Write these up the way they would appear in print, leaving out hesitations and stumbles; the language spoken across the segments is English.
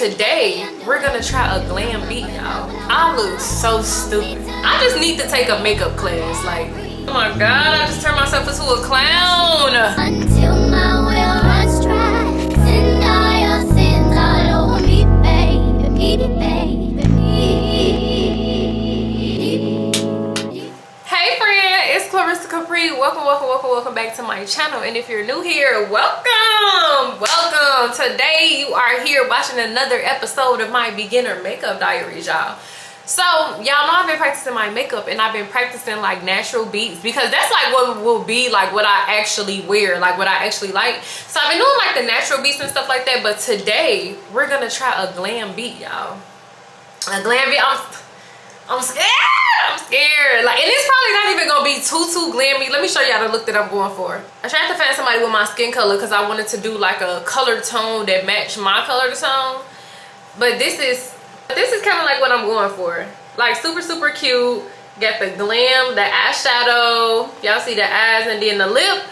Today, we're gonna try a glam beat, y'all. I look so stupid. I just need to take a makeup class. Like, oh my god, I just turned myself into a clown. Until my will runs dry, send all your sins all over me, baby, Hey friend, it's Clarissa Capri. Welcome back to my channel. And if you're new here, welcome. Today you are here watching another episode of my beginner makeup diaries, y'all. So y'all know I've been practicing my makeup, and I've been practicing like natural beats because that's like what will be like what I actually wear, like what I actually like. So I've been doing like the natural beats and stuff like that, but today we're gonna try a glam beat, y'all. A glam beat. I'm scared. I'm scared. Like, and it's probably not even gonna be too glammy. Let me show y'all the look that I'm going for. I tried to find somebody with my skin color because I wanted to do like a color tone that matched my color tone. But this is kind of like what I'm going for. Like super cute. Got the glam, the eyeshadow. Y'all see the eyes and then the lip.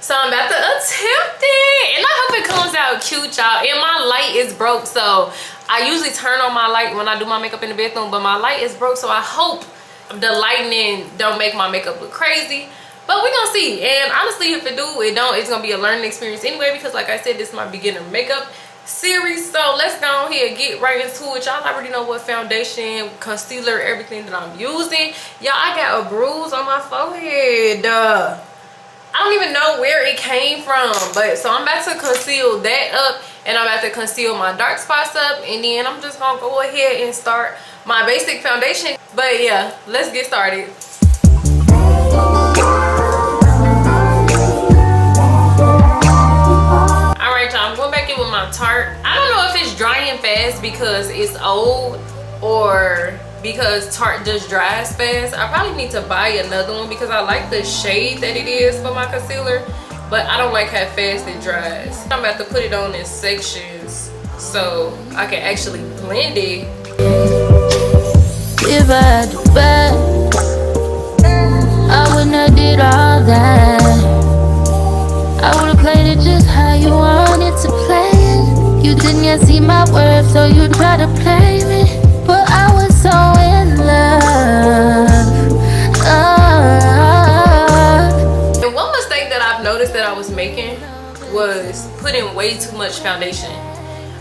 So I'm about to attempt it. And I hope it comes out cute, y'all. And my light is broke, so I usually turn on my light when I do my makeup in the bathroom, but my light is broke, so I hope the lightning don't make my makeup look crazy. But we're gonna see. And honestly, if it do, it don't, it's gonna be a learning experience anyway, because like I said, this is my beginner makeup series. So let's go ahead and get right into it. Y'all already know what foundation, concealer, everything that I'm using. Y'all, I got a bruise on my forehead. I don't even know where it came from, but so I'm about to conceal that up, and I'm about to conceal my dark spots up, and then I'm just gonna go ahead and start my basic foundation. But yeah, let's get started. All right, y'all, I'm going back in with my Tarte. I don't know if it's drying fast because it's old or because Tarte just dries fast. I probably need to buy another one because I like the shade that it is for my concealer, but I don't like how fast it dries. I'm about to put it on in sections so I can actually blend it. If I had to bet, I wouldn't have did all that. I would've played it just how you wanted to play it. You didn't yet see my worth, so you tried to play me. But I was so in love. And one mistake that I've noticed that I was making was putting way too much foundation.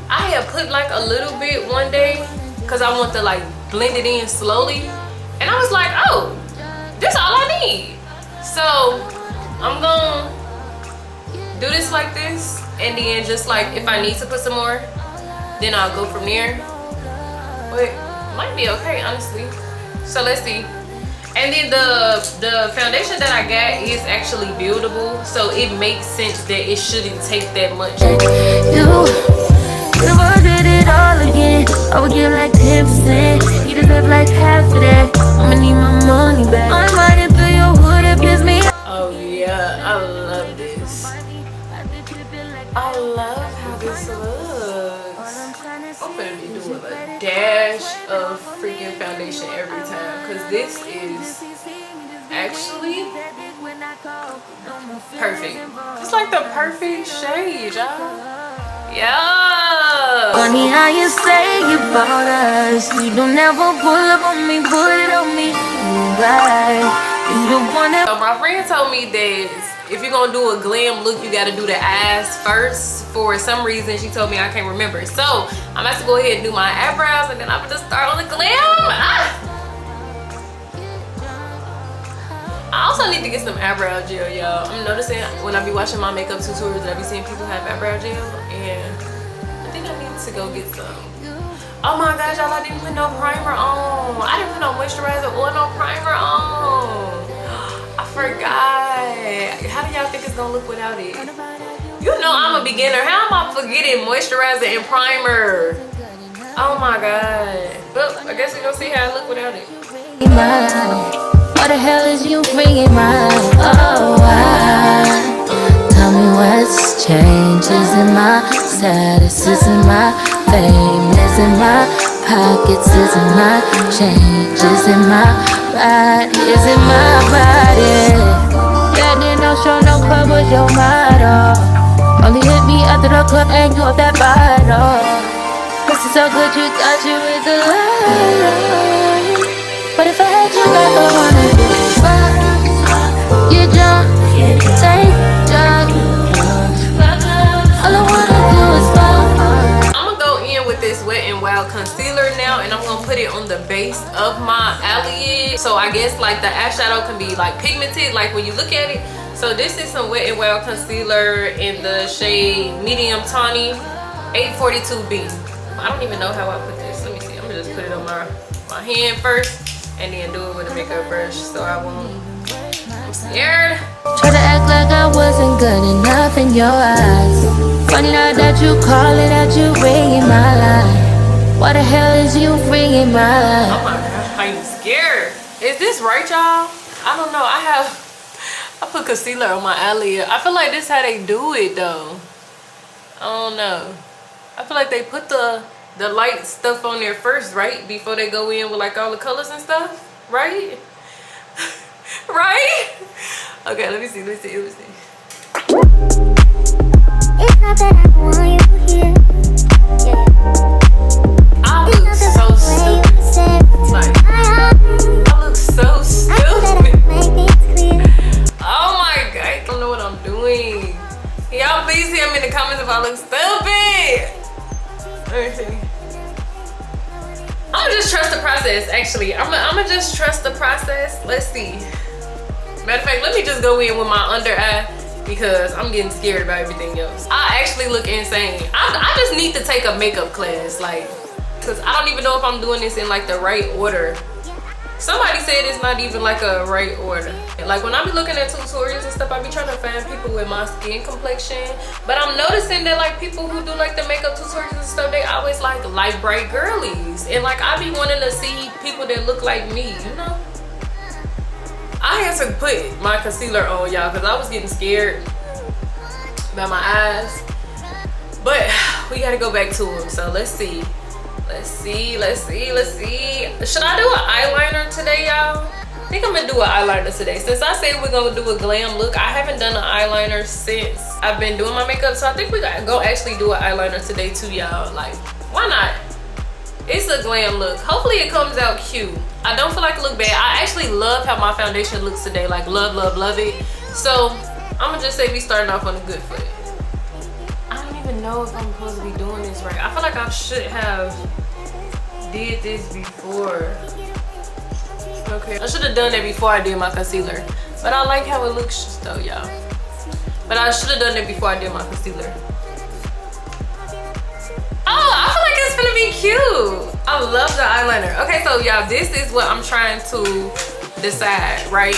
I had put like a little bit one day because I want to like blend it in slowly. And I was like, oh, this all I need. So I'm gonna do this like this. And then just like if I need to put some more, then I'll go from there. But might be okay, honestly. So let's see. And then the foundation that I got is actually buildable, so it makes sense that it shouldn't take that much. If I did it all again, I would give like 10%. You deserve like half of that. I'ma need my money back. I'm riding through your hood, it pisses me. Oh yeah, I love this. I love how this looks. I'm gonna be doing a dash of freaking foundation every time because this is actually perfect. It's like the perfect shade, y'all. Yeah. Funny how you say you bought us. You don't ever pull up on me, put it on me. Right. You the one that. So my friend told me that if you're gonna do a glam look, you gotta do the eyes first. For some reason, she told me, I can't remember. So I'm about to go ahead and do my eyebrows, and then I'm gonna start on the glam. I also need to get some eyebrow gel, y'all. I'm noticing when I be watching my makeup tutorials that I be seeing people have eyebrow gel, and I think I need to go get some. Oh my gosh, y'all, I didn't put no primer on. I didn't put no moisturizer or no primer on. I forgot. How do y'all think it's gonna look without it? You know I'm a beginner. How am I forgetting moisturizer and primer? Oh my god. But I guess we're gonna see how I look without it. What the hell is you bringing mine? Oh, tell me what's changed. Is in my status? Is in my fame? Is in my pockets? Is in my change? Is in my ride? Is in my body? Yeah, then no show, no club was your motto. Only hit me after the club and you up that bottle. This is So good you got you with the light. But if I had you like I wanna do is fuck, you jump, take drugs. All I wanna do is fuck. I'm gonna go in with this Wet n Wild concealer now, and I'm gonna put it on the base of my eyelid. So I guess like the eyeshadow can be like pigmented, like when you look at it. So this is some Wet n Wild concealer in the shade medium tawny, 842B. I don't even know how I put this. Let me see. I'm gonna just put it on my hand first, and then do it with a makeup brush so I won't. I'm scared. Try to act like I wasn't good enough in your eyes. Funny now that you call it, that you ringing my line. What the hell is you ringing my line? Oh my gosh, I'm scared. Is this right, y'all? I don't know. I put concealer on my eyelid. I feel like this is how they do it though. I don't know. I feel like they put the light stuff on there first, right? Before they go in with like all the colors and stuff, right? Right? Okay, let me see. It's not that I want you here. I look so stupid. Like, I look so stupid. Oh my god, I don't know what I'm doing. Y'all please tell me in the comments if I look stupid. Let me see. I'm gonna just trust the process. Actually, I'm gonna just trust the process. Let's see. Matter of fact, let me just go in with my under eye because I'm getting scared about everything else. I actually look insane. I just need to take a makeup class, like, because I don't even know if I'm doing this in like the right order. Somebody said it's not even like a right order. Like when I be looking at tutorials and stuff, I be trying to find people with my skin complexion. But I'm noticing that like people who do like the makeup tutorials and stuff, they always like light bright girlies. And like I be wanting to see people that look like me, you know? I had to put my concealer on, y'all, because I was getting scared about my eyes. But we gotta go back to them. So let's see. Should I do an eyeliner today, y'all? I think I'm gonna do an eyeliner today. Since I said we're gonna do a glam look, I haven't done an eyeliner since I've been doing my makeup. So I think we gotta go actually do an eyeliner today too, y'all. Like, why not? It's a glam look. Hopefully it comes out cute. I don't feel like it look bad. I actually love how my foundation looks today. Like, love it. So I'm gonna just say we starting off on a good foot. I don't even know if I'm supposed to be doing this right. I feel like I should have did this before. Okay, I should have done that before I did my concealer. But I like how it looks though, y'all. But I should have done it before I did my concealer. Oh, I feel like it's gonna be cute. I love the eyeliner. Okay, so y'all, this is what I'm trying to decide, right?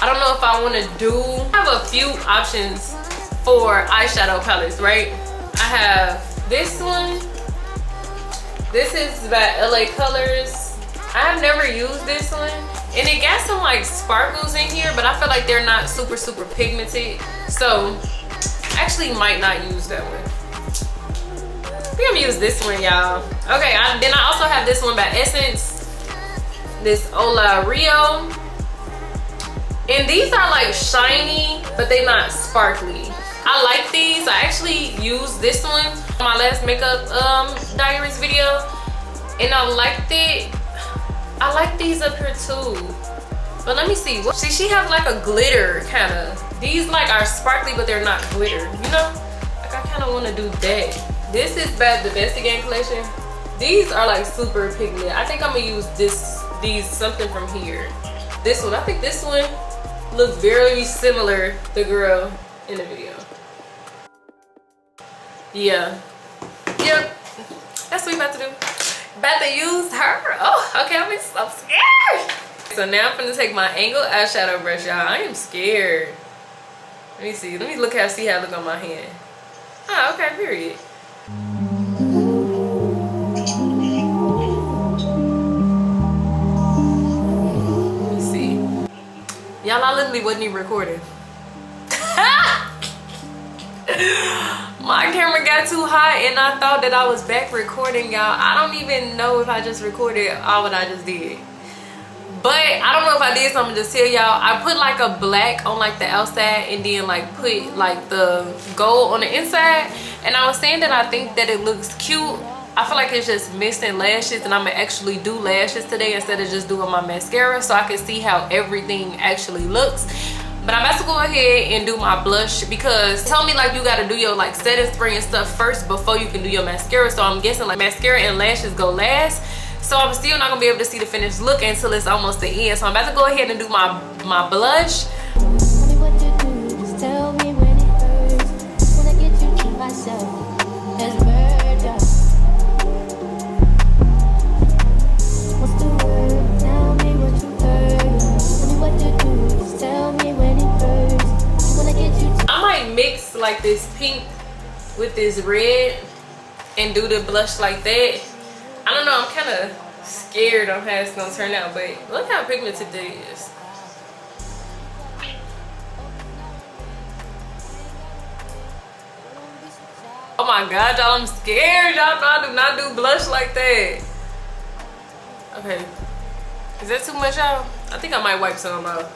I don't know if I want to do. I have a few options for eyeshadow palettes, right? I have this one. This is by LA Colors. I have never used this one. And it got some like sparkles in here, but I feel like they're not super pigmented. So I actually might not use that one. I think I'm gonna use this one, y'all. Okay, then I also have this one by Essence. This Ola Rio. And these are like shiny, but they're not sparkly. I like these. I actually used this one in my last makeup diaries video, and I liked it. I like these up here too. But let me see. See, she has like a glitter kind of. These like are sparkly, but they're not glitter. You know, like I kind of want to do that. This is by the Best Again collection. These are like super pigmented. I think I'm gonna use these something from here. This one. I think this one looks very similar to the girl in the video. Yeah. Yep. That's what we about to do. About to use her. Oh, okay. I'm scared. So now I'm gonna take my angled eyeshadow brush, y'all. I am scared. Let me see. Let me see how it look on my hand. Oh, okay. Period. Let me see. Y'all, I literally wasn't even recording. My camera got too hot and I thought that I was back recording, y'all. I don't even know if I just recorded all what I just did. But I don't know if I did, so I'm gonna just tell y'all. I put like a black on like the outside and then like put like the gold on the inside. And I was saying that I think that it looks cute I feel like it's just missing lashes, and I'm gonna actually do lashes today instead of just doing my mascara, so I can see how everything actually looks. But I'm about to go ahead and do my blush, because tell me like you gotta do your like setting spray and stuff first before you can do your mascara. So I'm guessing like mascara and lashes go last. So I'm still not gonna be able to see the finished look until it's almost the end. So I'm about to go ahead and do my blush. Tell me when it hurts. When I get you to myself, there's murder. What's the word? Tell me what you heard. Tell me what to do. Just tell me when it hurts. When I get you to I might mix like this pink with this red and do the blush like that. I don't know, I'm kind of scared on how it's gonna turn out, but look how pigmented it is. Oh my god, y'all, I'm scared. Y'all know I do not do blush like that. Okay. Is that too much, y'all? I think I might wipe some out.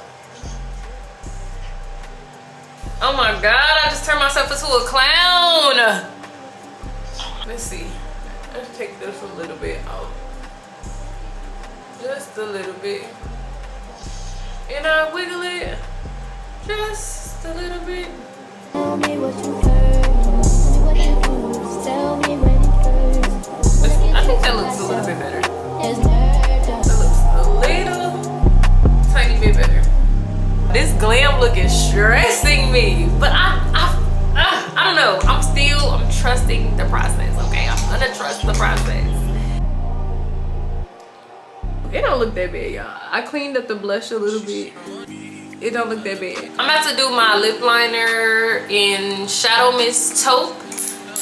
Oh my god, I just turned myself into a clown. Let's see. Let's take this a little bit out. Just a little bit. And I wiggle it. Just a little bit. tell me what you heard. Tell me what you do. Just tell me when it hurts. I think that looks a little bit better. There's murder. That looks a little tiny bit better. This glam look is stressing me, but I don't know. I'm trusting the process. Okay, I'm gonna trust the process. It don't look that bad, y'all. I cleaned up the blush a little bit. It don't look that bad. I'm about to do my lip liner in Shadow Mist Taupe,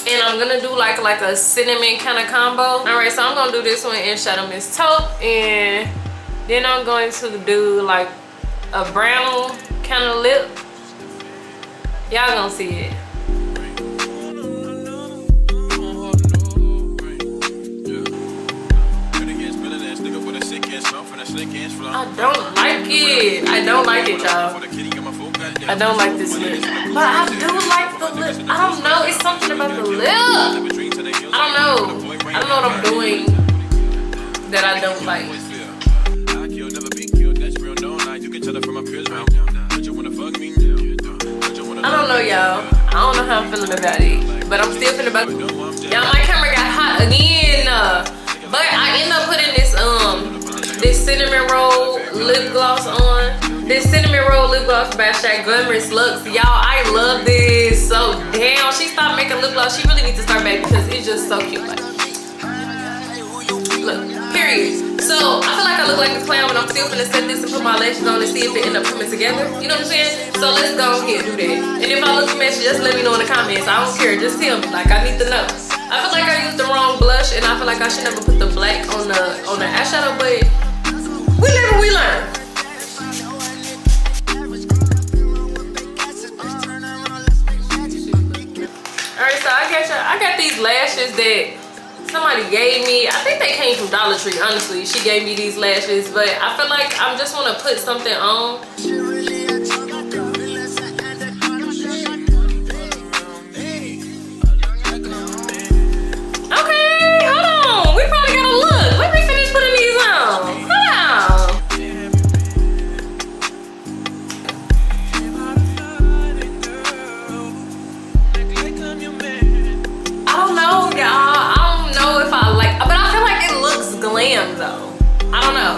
and I'm gonna do like a cinnamon kind of combo. All right, so I'm gonna do this one in Shadow Mist Taupe, and then I'm going to do like a brown kind of lip. Y'all gonna see it. I don't like it. I don't like it, y'all. I don't like this lip. But I do like the lip. I don't know. It's something about the lip. I don't know. I don't know what I'm doing that I don't like. I don't know, y'all. I don't know how I'm feeling about it, but I'm still feeling about it. Y'all, my camera got hot again. But I ended up putting this cinnamon roll lip gloss on. This cinnamon roll lip gloss by Shaq Glamorous Looks. Y'all, I love this. So damn, she stopped making lip gloss. She really needs to start back because it's just so cute. Like, look, period. So I feel like I look like a clown, but I'm still gonna set this and put my lashes on and see if it end up coming together. You know what I'm saying? So let's go ahead and do that. And if I look a mess, just let me know in the comments. I don't care. Just tell me. Like, I need to know. I feel like I used the wrong blush, and I feel like I should never put the black on the eyeshadow, but we live and we learn. Alright, so I got these lashes that somebody gave me. I think they came from Dollar Tree, honestly. She gave me these lashes, but I feel like I just want to put something on. Though I don't know,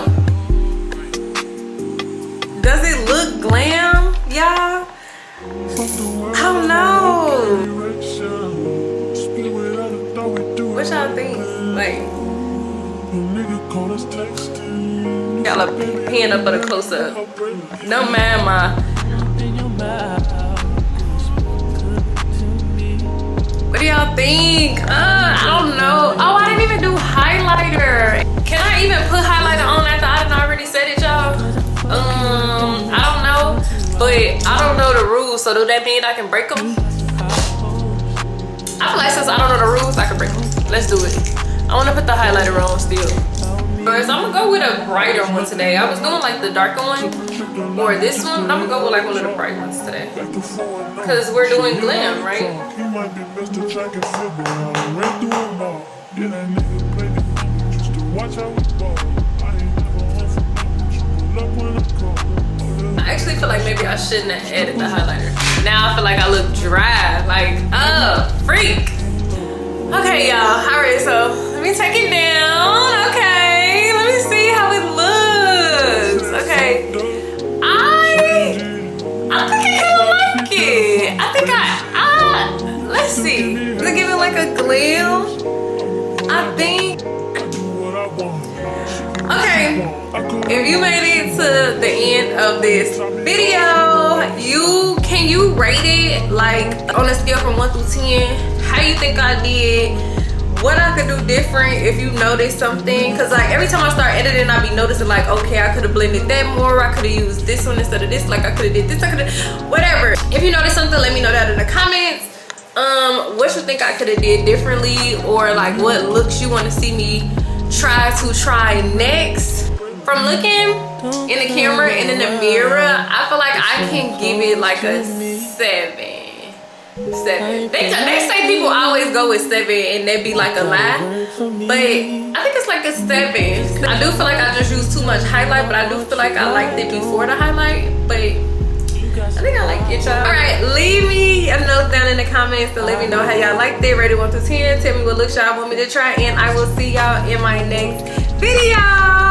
does it look glam, y'all? I don't know. What y'all think? Like, y'all are paying up for the close-up. Don't mind my what do y'all think? I don't know. Oh, I didn't even do highlighter. Can I even put highlighter on after I done already said it, y'all? I don't know. But I don't know the rules, so do that mean I can break them? I feel like since I don't know the rules, I can break them. Let's do it. I want to put the highlighter on still. First, I'm going to go with a brighter one today. I was doing like the darker one, or this one, but I'm going to go with like one of the bright ones today. Because we're doing glam, right? Yeah, that nigga play the phone just to watch how we ball. I ain't never home from nothing, just pull up when I call. I actually feel like maybe I shouldn't have added the highlighter. Now I feel like I look dry, like, freak. Okay, y'all, all right, so let me take it down, okay? Let me see how it looks, okay? I think I kind of like it. I think let's see. Is it giving like a glam? I think. Okay, if you made it to the end of this video, can you rate it like on a scale from 1 through 10? How you think I did? What I could do different if you noticed something? Cause like every time I start editing, I be noticing like, okay, I could have blended that more. I could have used this one instead of this. Like I could have did this. I could have whatever. If you noticed something, let me know that in the comments. What you think I could have did differently, or like what looks you want to see me try next. From looking in the camera and in the mirror, I feel like I can give it like a 7. They say people always go with 7 and that be like a lie, but I think it's like a 7. I do feel like I just used too much highlight, but I do feel like I liked it before the highlight, but I think I like it, y'all. All right, leave me a note down in the comments to let me know how y'all liked it. Rate it 1 through 10. Tell me what looks y'all want me to try, and I will see y'all in my next video.